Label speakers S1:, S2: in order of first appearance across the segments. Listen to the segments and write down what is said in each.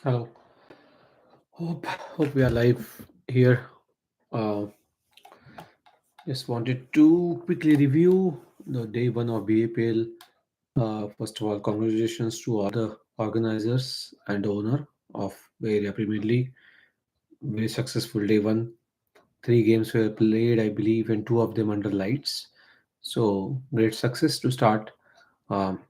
S1: Hello. Hope we are live here. Uh, just wanted to quickly review the day one of BAPL. First of all, congratulations to all the organizers and owner of Bay Area Premier League. Very successful day one. Three games were played, I believe, and two of them under lights. So great success to start. Um,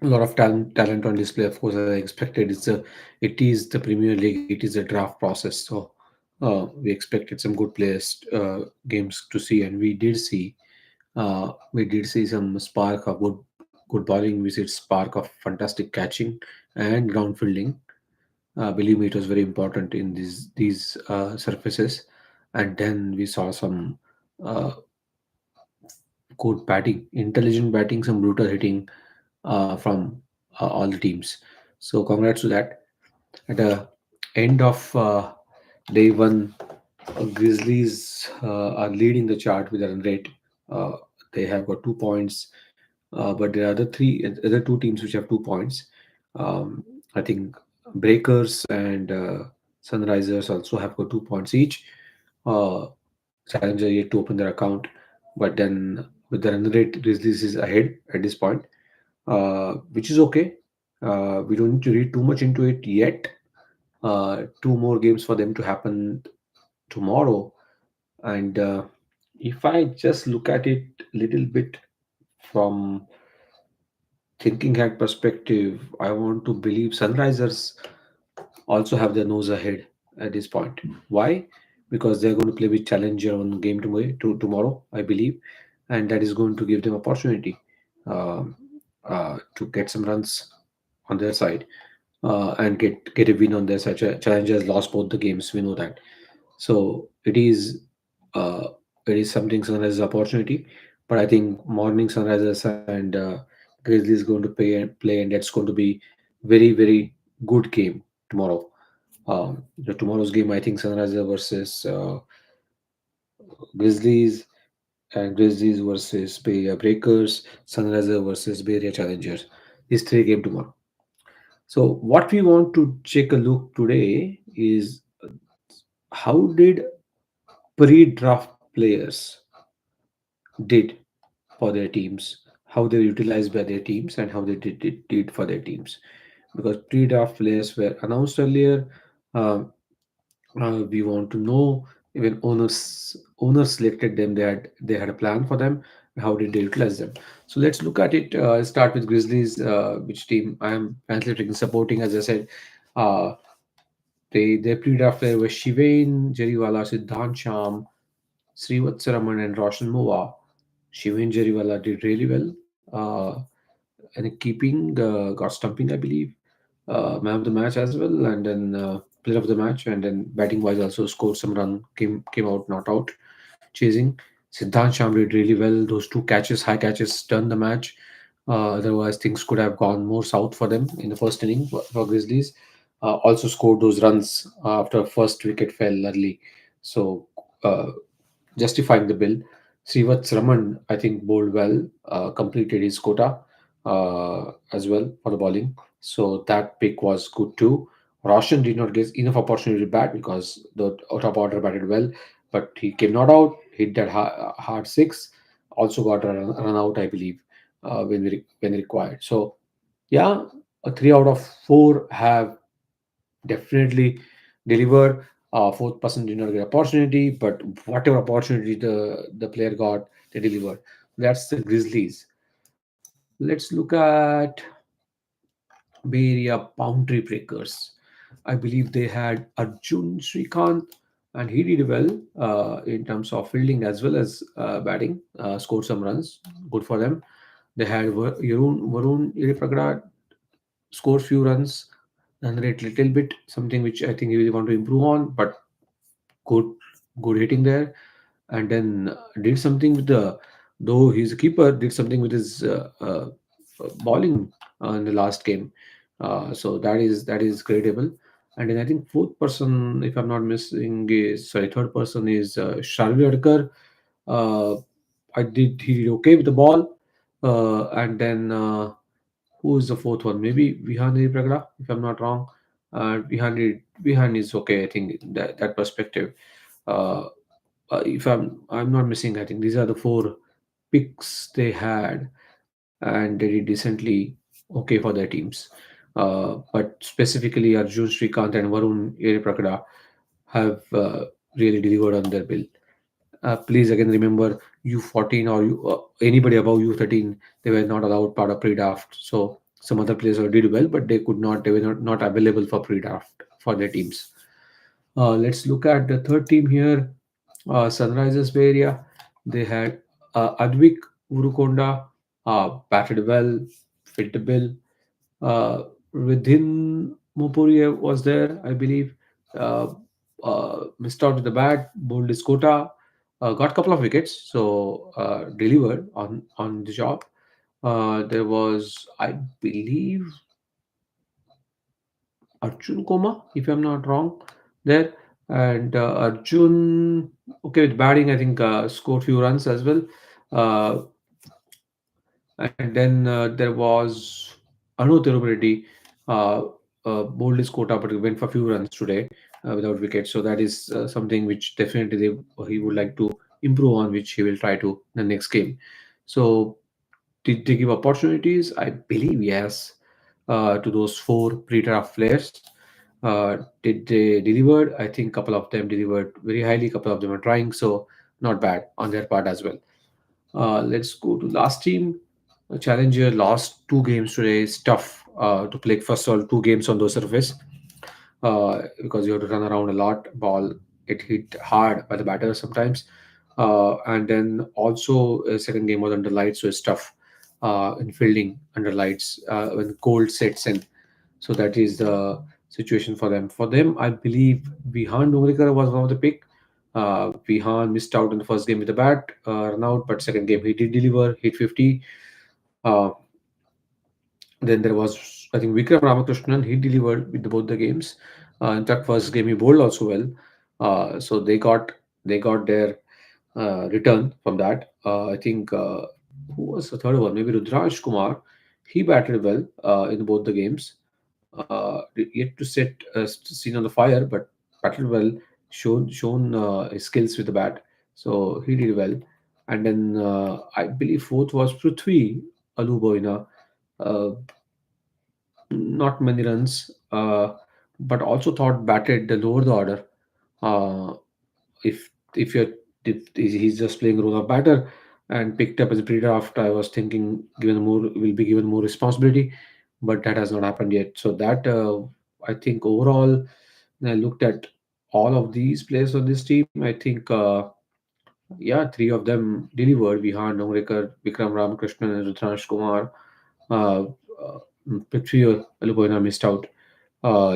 S1: a lot of talent on display, of course, as I expected. It is the Premier League, it is a draft process, so we expected some good players games to see, and we did see some spark of good bowling, we see spark of fantastic catching and ground fielding. Believe me, it was very important in these surfaces. And then we saw some uh, good batting, intelligent batting, some brutal hitting from all the teams. So congrats to that. At the end of day one, Grizzlies are leading the chart with a run rate. Uh, they have got 2 points, but there are other two teams which have 2 points. I think Breakers and Sunrisers also have got 2 points each. Uh, Challenger yet to open their account, but then with the run rate, Grizzlies is ahead at this point, which is okay. We don't need to read too much into it yet. Two more games for them to happen tomorrow, and if I just look at it a little bit from thinking hat perspective, I want to believe Sunrisers also have their nose ahead at this point. Why? Because they're going to play with Challenger on game tomorrow, I believe, and that is going to give them opportunity um, to get some runs on their side and get a win on their side. Challenger has lost both the games. We know that. So uh, it is something Sunrise's opportunity, but I think Morning Sunrisers and Grizzlies going to play, and that's going to be very good game tomorrow. The tomorrow's game, I think Sunrisers versus Grizzlies, and Grizzlies versus Bay Area Breakers, Sunrisers versus Bay Area Challengers. These three game tomorrow. So what we want to take a look today is how did pre-draft players did for their teams, how they were utilized by their teams, and how they did for their teams. Because pre-draft players were announced earlier, uh, we want to know when owners selected them, they had a plan for them. How did they utilize them? So let's look at it. Start with Grizzlies, which team I am translating supporting. As I said, uh, their pre-draft player was Shivain Jariwala, Siddhant Sham, Srivatsaraman, and Roshan Moa. Shivain Jariwala did really well. And keeping got stumping, I believe. Man of the match as well, and then player of the match, and then batting wise also scored some run. Came out not out, chasing. Siddhant Sham did really well. Those two catches, high catches, turned the match. Otherwise, things could have gone more south for them in the first inning for Grizzlies. Also scored those runs after first wicket fell early. So uh, justifying the bill. Srivats Raman, I think, bowled well, completed his quota as well for the bowling. So that pick was good too. Roshan did not get enough opportunity to bat because the top order batted well, but he came not out, hit that hard six, also got a run out, I believe, when required. So, yeah, a 3 out of 4 have definitely delivered. Fourth person did not get opportunity, but whatever opportunity the player got, they delivered. That's the Grizzlies. Let's look at Bay Area boundary breakers. I believe they had Arjun Srikanth, and he did well in terms of fielding as well as batting. Scored some runs, good for them. They had Varun Iripragada scored few runs, and rate little bit, something which I think we want to improve on, but good good hitting there. And then did something with the, though he's a keeper, did something with his bowling in the last game. So that is creditable. And then I think fourth person, if I'm not missing, is sorry, third person is Sharvi Adkar. uh, he did okay with the ball. And then who is the fourth one? Maybe Vihan Pragada, if I'm not wrong. Behind is okay. I think that perspective. Uh, if I'm not missing, I think these are the four picks they had, and they did decently okay for their teams. But specifically, Arjun Srikanth and Varun Yereprakada have really delivered on their bill. Please again remember U14 or anybody above U13, they were not allowed part of pre-draft. So some other players did well, but they could not. They were not available for pre-draft for their teams. Let's look at the third team here. Sunrisers Bay Area. They had Advik Urukonda batted well, fit the bill. Within Mopuri was there, I believe. Uh, Missed out with the bat. Bowled his quota. Got a couple of wickets, so delivered on the job. There was, I believe, Arjun Koma, if I'm not wrong, there. And Arjun, okay, with batting, I think scored few runs as well. Uh, and then there was Anu Tirupati, uh, bowled his quota, but he went for few runs today without wickets. So that is something which definitely he would like to improve on, which he will try to in the next game. So did they give opportunities? I believe yes, to those four pre-draft players. Did they delivered? I think couple of them delivered very highly. Couple of them are trying, so not bad on their part as well. Let's go to last team. Challenger lost two games today. It's tough to play. First of all, two games on those surface because you have to run around a lot. Ball get hit hard by the batter sometimes, and then also a second game was under lights, so it's tough in fielding under lights when cold sets in. So that is the situation for them. For them, I believe Vihan Dungrikar was one of the pick. Vihan missed out in the first game with the bat, run out, but second game he did deliver, hit 50. Uh, then there was, I think, Vikram Ramakrishnan. He delivered with both the games. In fact, first game he bowled also well. So they got their return from that. I think who was the third one? Maybe Rudraj Kumar. He batted well in both the games. Yet to set scene on the fire, but battled well. Shown his skills with the bat, so he did well. And then I believe fourth was Prithvi Aluboina. Uh, Not many runs, but also thought batted the lower the order. Uh, if you're if he's just playing role of batter and picked up as a pre-draft, I was thinking given more will be given more responsibility, but that has not happened yet. So that I think overall, when I looked at all of these players on this team, I think yeah, three of them delivered. Vihan Dongrekar, Vikram Ramakrishnan, and Rudrash Kumar. Uh, uh, Prithvi Aluboina missed out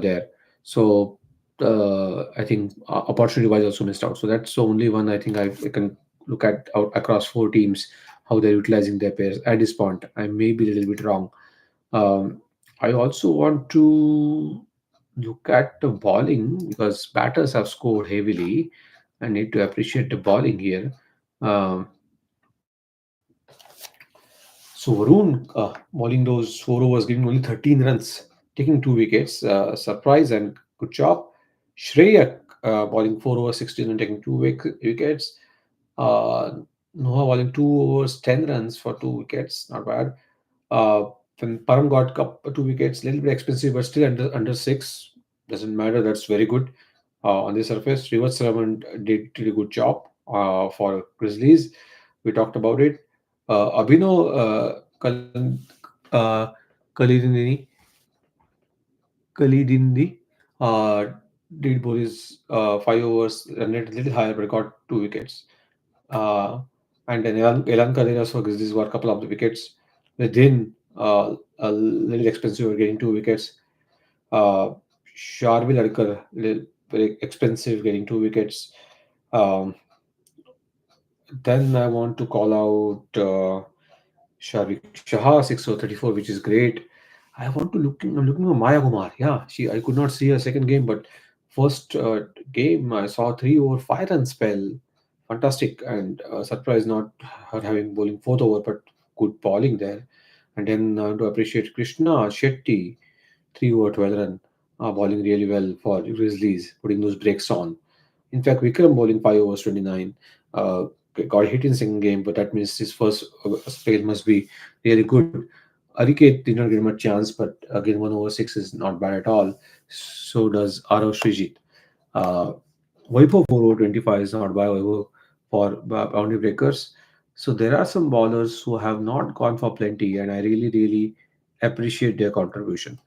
S1: there. So I think opportunity wise also missed out. So that's the only one I think I can look at out across four teams how they're utilizing their pairs at this point. I may be a little bit wrong. Um, I also want to look at the bowling because batters have scored heavily. I need to appreciate the bowling here. Um, So Varun bowling those four overs, giving only 13 runs, taking two wickets. Surprise and good job. Shreyak bowling 4 overs, 16 and taking two wickets. Uh, Noah bowling 2 overs, 10 runs for two wickets. Not bad. Uh, then Param got two wickets, little bit expensive, but still under six. Doesn't matter. That's very good. On the surface, Rivers Raman did a good job for Grizzlies. We talked about it. Abhinav uh, Kalidini, Kalidindi uh, did bowl his 5 overs, run rate a little higher, but got two wickets. Uh, and then Elan Kaderas for Grizzlies got a couple of the wickets. Within a little expensive, getting two wickets. Uh, Sharvil Adkar, very expensive, getting two wickets. Um, then I want to call out Sharvik Shah 6 over 34, which is great. I want to looking. I'm looking for Maya Kumar. Yeah, she. I could not see her second game, but first game I saw 3 over 5 run spell. Fantastic and surprised not her having bowling fourth over, but good bowling there. And then to appreciate Krishna Shetty 3 over 12 run. bowling really well for Grizzlies, putting those breaks on. In fact, Vikram bowling 5 overs 29, uh, got hit in second game, but that means his first spell must be really good. Ariket did not get much chance, but again, 1 over 6 is not bad at all. So does Arav Srijit. Uh, Vaibhav 4 over 25 is not bad Vaibhav for boundary breakers. So there are some bowlers who have not gone for plenty, and I really, really appreciate their contribution.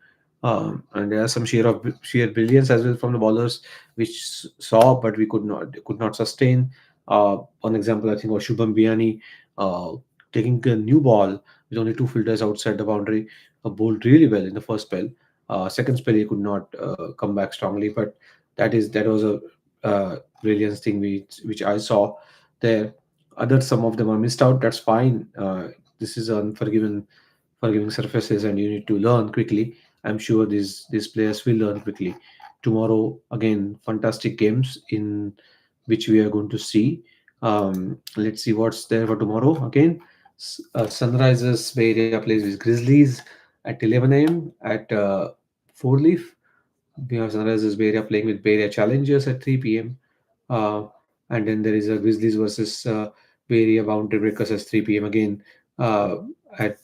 S1: And there are some sheer brilliance as well from the bowlers, which saw but we could not sustain. One example I think was Shubham Biani, uh, taking a new ball with only two fielders outside the boundary, bowled really well in the first spell. Second spell he could not come back strongly, but that was a brilliance thing which I saw there. Other some of them are missed out. That's fine. This is unforgiven forgiving surfaces, and you need to learn quickly. I'm sure these players will learn quickly. Tomorrow again, fantastic games in which we are going to see. Let's see what's there for tomorrow. Again, Sunrisers Bay Area plays with Grizzlies at 11 a.m. at Four Leaf. We have Sunrisers Bay Area playing with Bay Area Challengers at 3 p.m. Uh, and then there is a Grizzlies versus Bay Area Boundary Breakers at 3 p.m. again at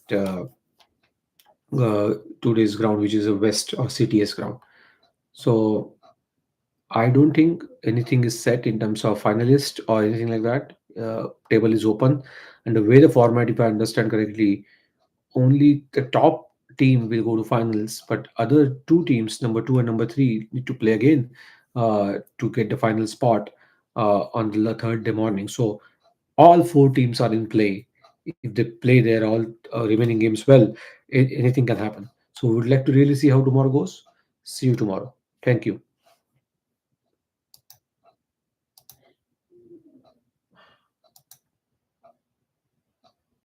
S1: today's ground, which is a West or CTS ground. So I don't think anything is set in terms of finalist or anything like that. Table is open, and the way the format, if I understand correctly, only the top team will go to finals, but other two teams, number two and number three, need to play again to get the final spot on the third day morning. So all four teams are in play. If they play their all remaining games well, anything can happen. So we would like to really see how tomorrow goes. See you tomorrow. Thank you.